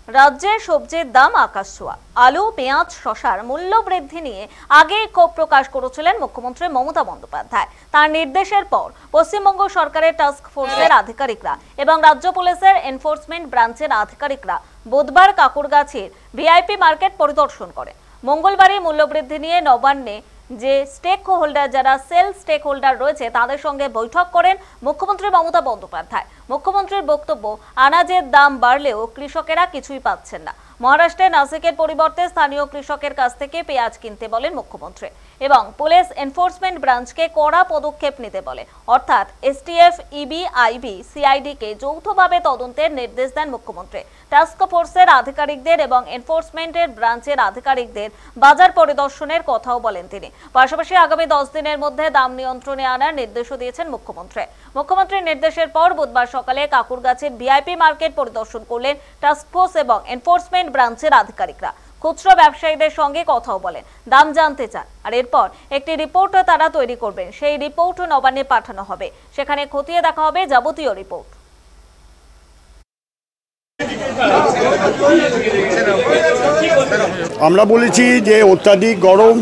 রাজ্যে সবজির দাম আকাশ ছোঁয়া। আলু, পেঁয়াজ, শসার মূল্য বৃদ্ধি নিয়ে আগেই ক্ষোভ প্রকাশ করেছিলেন মুখ্যমন্ত্রী মমতা বন্দ্যোপাধ্যায়। তার নির্দেশের পর পশ্চিমবঙ্গ সরকারের টাস্ক ফোর্সের আধিকারিকরা এবং রাজ্য পুলিশের এনফোর্সমেন্ট ব্রাঞ্চের আধিকারিকরা বুধবার কাকুরগাছির ভিআইপি মার্কেট পরিদর্শন করে। মঙ্গলবারই মূল্যবৃদ্ধি নিয়ে নবান্নে যে স্টেক হোল্ডার যারা সেল স্টেক হোল্ডার রয়েছে তাদের সঙ্গে বৈঠক করেন মুখ্যমন্ত্রী মমতা বন্দ্যোপাধ্যায়। মুখ্যমন্ত্রীর বক্তব্য, আনাজের দাম বাড়লেও কৃষকেরা কিছুই পাচ্ছেন না। মহারাষ্ট্রের নাসিকের পরিবর্তে স্থানীয় কৃষকের কাছ থেকে পেঁয়াজ কিনতে বলেন মুখ্যমন্ত্রী এবং পুলিশ এনফোর্সমেন্ট ব্রাঞ্চকে কড়া পদক্ষেপ নিতে বলে, অর্থাৎ এসটিএফ, ইবি, আইবি, সিআইডিকে যৌথভাবে তদন্তের নির্দেশ দেন মুখ্যমন্ত্রী। টাস্ক ফোর্সের আধিকারিকদের এবং এনফোর্সমেন্টের ব্রাঞ্চের আধিকারিকদের বাজার পরিদর্শনের কথাও বলেন তিনি। পাশাপাশি আগামী 10 দিনের মধ্যে দাম নিয়ন্ত্রণে আনার নির্দেশও দিয়েছেন মুখ্যমন্ত্রী। মুখ্যমন্ত্রীর নির্দেশের পর বুধবার সকালে কাকুরগাছির ভিআইপি মার্কেট পরিদর্শন করলেন টাস্ক ফোর্স এবং এনফোর্সমেন্ট ব্রাঞ্চের আধিকারিকরা। খুচরো ব্যবসায়ীদের সঙ্গে কথাও বলেন, দাম জানতে চান, আর এরপর একটি রিপোর্টও তারা তৈরি করবেন। সেই রিপোর্ট নবান্নে পাঠানো হবে, সেখানে খতিয়ে দেখা হবে যাবতীয় রিপোর্ট। আমরা বলেছি যে অত্যাধিক গরম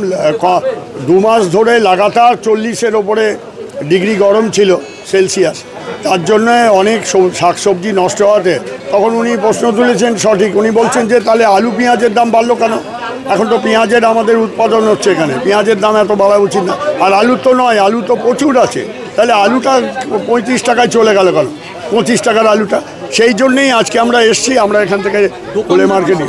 2 মাস ধরে লাগাতার 40-এর ওপরে ডিগ্রি গরম ছিল সেলসিয়াস, তার জন্য অনেক শাকসবজি নষ্ট হওয়াতে তখন উনি প্রশ্ন তুলেছেন সঠিক। উনি বলছেন যে তাহলে আলু পেঁয়াজের দাম বাড়লো কেন? এখন তো পেঁয়াজের আমাদের উৎপাদন হচ্ছে, এখানে পেঁয়াজের দাম এত বাড়া উচিত না। আর আলু তো নয়, আলু তো প্রচুর আছে, তাহলে আলুটা 35 টাকায় চলে গেল কেন? 25 টাকার আলুটা। সেই জন্যেই আজকে আমরা এসছি, আমরা এখান থেকে কোলে মার্কেটে।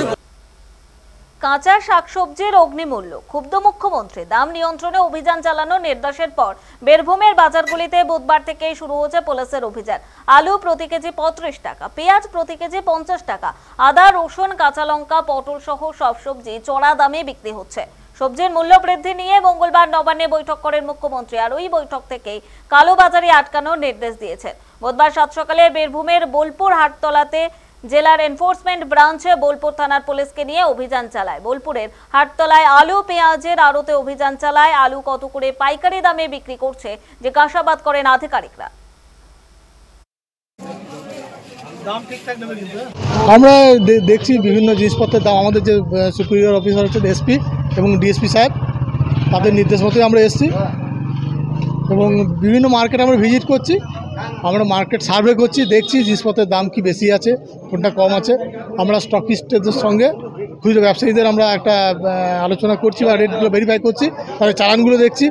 কাঁচা শাকসবজির অগ্নিমূল্য, ক্ষুব্ধ মুখ্যমন্ত্রী। দাম নিয়ন্ত্রণে অভিযান চালানোর নির্দেশের পর বীরভূমের বাজারগুলিতে বুধবার থেকেই শুরু হচ্ছে পুলিশের অভিযান। আলু প্রতি কেজি 35 টাকা, পেঁয়াজ প্রতি কেজি 50 টাকা, আদা, রসুন, কাঁচা লঙ্কা, পটল সহ সব সবজি চড়া দামে বিক্রি হচ্ছে। সবজির মূল্য বৃদ্ধি নিয়ে মঙ্গলবার নবান্নে বৈঠক করেন মুখ্যমন্ত্রী, আর ওই বৈঠক থেকেই কালোবাজারি আটকানোর নির্দেশ দিয়েছেন। বুধবার সাত সকালে বীরভূমের বোলপুর হাটতলাতে জেলার এনফোর্সমেন্ট ব্রাঞ্চ বোলপুর থানার পুলিশকে নিয়ে অভিযান চালায়। বোলপুরের হাটতলায় আলু পেঁয়াজের আড়তে অভিযান চালায়। আলু কত করে পাইকারি দামে বিক্রি করছে জিজ্ঞাসাবাদ করেন আধিকারিকরা। আমরা দেখছি বিভিন্ন জিনিসপত্রের দাম, আমাদের যে সুপিরিয়র অফিসার হচ্ছে এসপি এবং ডিএসপি সাহেব, তাদের নির্দেশ মতোই আমরা এসেছি এবং বিভিন্ন মার্কেট আমরা ভিজিট করছি, আমরা মার্কেট সার্ভে করছি, দেখছি জিনিসপত্রের দাম কি বেশি আছে, কোনটা কম আছে। আমরা স্টকিস্টদের সঙ্গে খুচরো ব্যবসায়ীদের আমরা একটা আলোচনা করছি বা রেটগুলো ভেরিফাই করছি, তাদের চালানগুলো দেখছি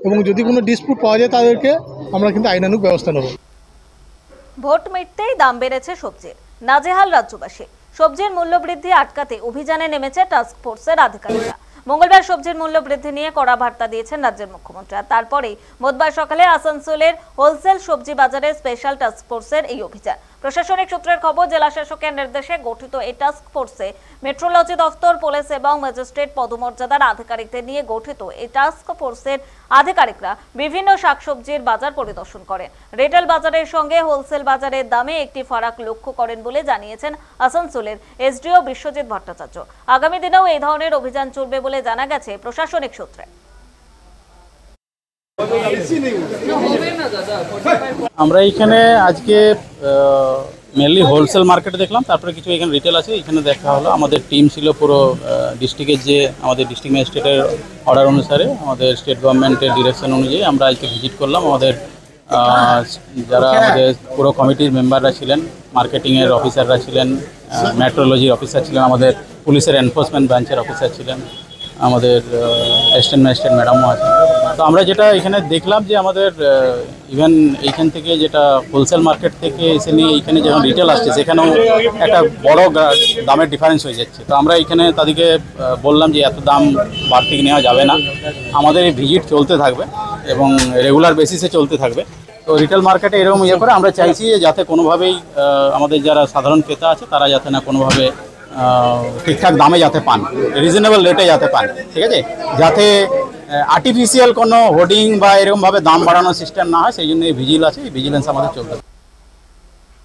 এবং যদি কোনো ডিসপুট পাওয়া যায় তাদেরকে আমরা কিন্তু আইনানুগ ব্যবস্থা নেব। ভোট মিটতেই দাম বেড়েছে সবজির, নাজেহাল রাজ্যবাসী। সবজির মূল্য বৃদ্ধি আটকাতে অভিযানে নেমেছে টাস্ক ফোর্সের আধিকারিকরা। মঙ্গলবার সবজির মূল্য বৃদ্ধি নিয়ে কড়া বার্তা দিয়েছেন রাজ্যের মুখ্যমন্ত্রী। আর তারপরেই বুধবার সকালে আসানসোলের হোলসেল সবজি বাজারে স্পেশাল টাস্ক ফোর্সের এই অভিযান। প্রশাসনিক সূত্রের খবর, জেলা শাসকের নির্দেশে গঠিত এই টাস্ক ফোর্সে মেট্রোলজি দফতর, পুলিশ এবং ম্যাজিস্ট্রেট পদমর্যাদার আধিকারিকদের নিয়ে গঠিত এই টাস্ক ফোর্সের আধিকারিকরা বিভিন্ন শাকসবজির বাজার পরিদর্শন করেন। রিটেল বাজারের সঙ্গে হোলসেল বাজারের দামে একটি ফারাক লক্ষ্য করেন বলে জানিয়েছেন আসানসোলের এসডিও বিশ্বজিৎ ভট্টাচার্য। আগামী দিনেও এই ধরনের অভিযান চলবে বলে জানা গেছে প্রশাসনিক সূত্রে। আমরা এখানে আজকে মেনলি হোলসেল মার্কেটে দেখলাম, তারপরে কিছু এখানে রিটেল আছে, এখানে দেখা হলো। আমাদের টিম ছিল পুরো ডিস্ট্রিক্টের, যে আমাদের ডিস্ট্রিক্ট ম্যাজিস্ট্রেটের অর্ডার অনুসারে, আমাদের স্টেট গভর্নমেন্টের ডিরেকশন অনুযায়ী আমরা আজকে ভিজিট করলাম। আমাদের যারা আমাদের পুরো কমিটির মেম্বাররা ছিলেন, মার্কেটিংয়ের অফিসাররা ছিলেন, মেট্রোলজির অফিসার ছিলেন, আমাদের পুলিশের এনফোর্সমেন্ট ব্রাঞ্চের অফিসার ছিলেন, আমাদের অ্যাসিস্ট্যান্ট ম্যাজিস্ট্রেট ম্যাডামও আছেন। তো আমরা যেটা এখানে দেখলাম যে আমাদের ইভেন এইখান থেকে যেটা হোলসেল মার্কেট থেকে এসে নিয়ে এইখানে যখন রিটেল আসছে, সেখানেও একটা বড় দামের ডিফারেন্স হয়ে যাচ্ছে। তো আমরা এখানে তাদেরকে বললাম যে এত দাম বাড়তি নেওয়া যাবে না, আমাদের এই ভিজিট চলতে থাকবে এবং রেগুলার বেসিসে চলতে থাকবে। তো রিটেল মার্কেটে এরকম ইয়ে করে আমরা চাইছি যাতে কোনোভাবেই আমাদের যারা সাধারণ ক্রেতা আছে তারা যাতে না কোনোভাবে ঠিকঠাক দামে যাতে পান, রিজনেবল রেটে যাতে পান, ঠিক আছে, যাতে আর্টিফিশিয়াল কোনো হোর্ডিং বা এরকমভাবে দাম বাড়ানোর সিস্টেম না হয়, সেই জন্য এই ভিজিল আছে, এই ভিজিলেন্স আমাদের চলবে।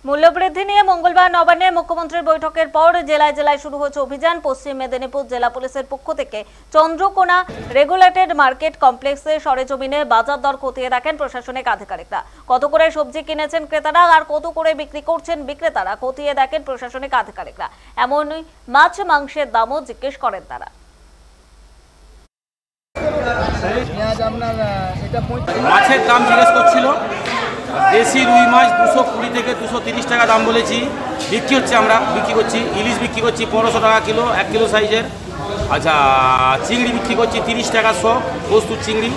মূল্যবৃদ্ধি নিয়ে মঙ্গলবার নবান্নে মুখ্যমন্ত্রীর বৈঠকের পর জেলায় জেলায় শুরু হয়েছে অভিযান। পশ্চিম মেদিনীপুর জেলা পুলিশের পক্ষ থেকে চন্দ্রকোনা রেগুলেটেড মার্কেট কমপ্লেক্সে সরেজমিনে বাজার দর খতিয়ে দেখেন প্রশাসনিক আধিকারিকরা। কত করে সবজি কিনেছেন ক্রেতারা আর কত করে বিক্রি করছেন বিক্রেতারা খতিয়ে দেখেন প্রশাসনিক আধিকারিকরা। এমনই মাছ মাংসের দামও জিজ্ঞেস করেন তারা। মাছের দাম জিজ্ঞেস করছিল। দেশি রুই মাছ 220 থেকে 230 টাকা দাম বলেছি, বিক্রি হচ্ছে, আমরা বিক্রি করছি। ইলিশ বিক্রি করছি 1500 টাকা কিলো, 1 কিলো সাইজের। আচ্ছা, চিংড়ি বিক্রি করছি 30 টাকা শ, প্রস্তুত চিংড়ি।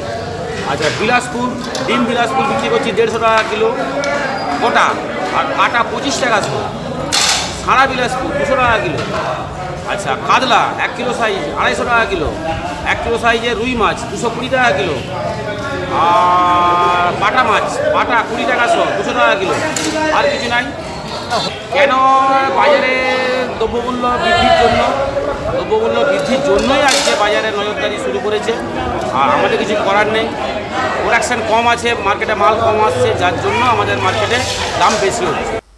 আচ্ছা, বিলাসপুর ডিম বিলাসপুর বিক্রি করছি 150 টাকা কিলো গোটা, আর কাটা 25 টাকা শ। সারা বিলাসপুর 200 টাকা কিলো। আচ্ছা, কাতলা 1 কিলো সাইজ 250 টাকা কিলো, 1 কিলো সাইজের রুই মাছ 220 টাকা কিলো। আর বাটা মাছ বাটা 20 টাকা শ, 200 টাকা কিলো। আর কিছু নাই। কেন? বাজারে দ্রব্যমূল্য বৃদ্ধির জন্যই আজকে বাজারে নজরদারি শুরু করেছে। আর আমাদের কিছু করার নেই। প্রোডাকশান কম আছে, মার্কেটে মাল কম আসছে, যার জন্য আমাদের মার্কেটে দাম বেশি হচ্ছে।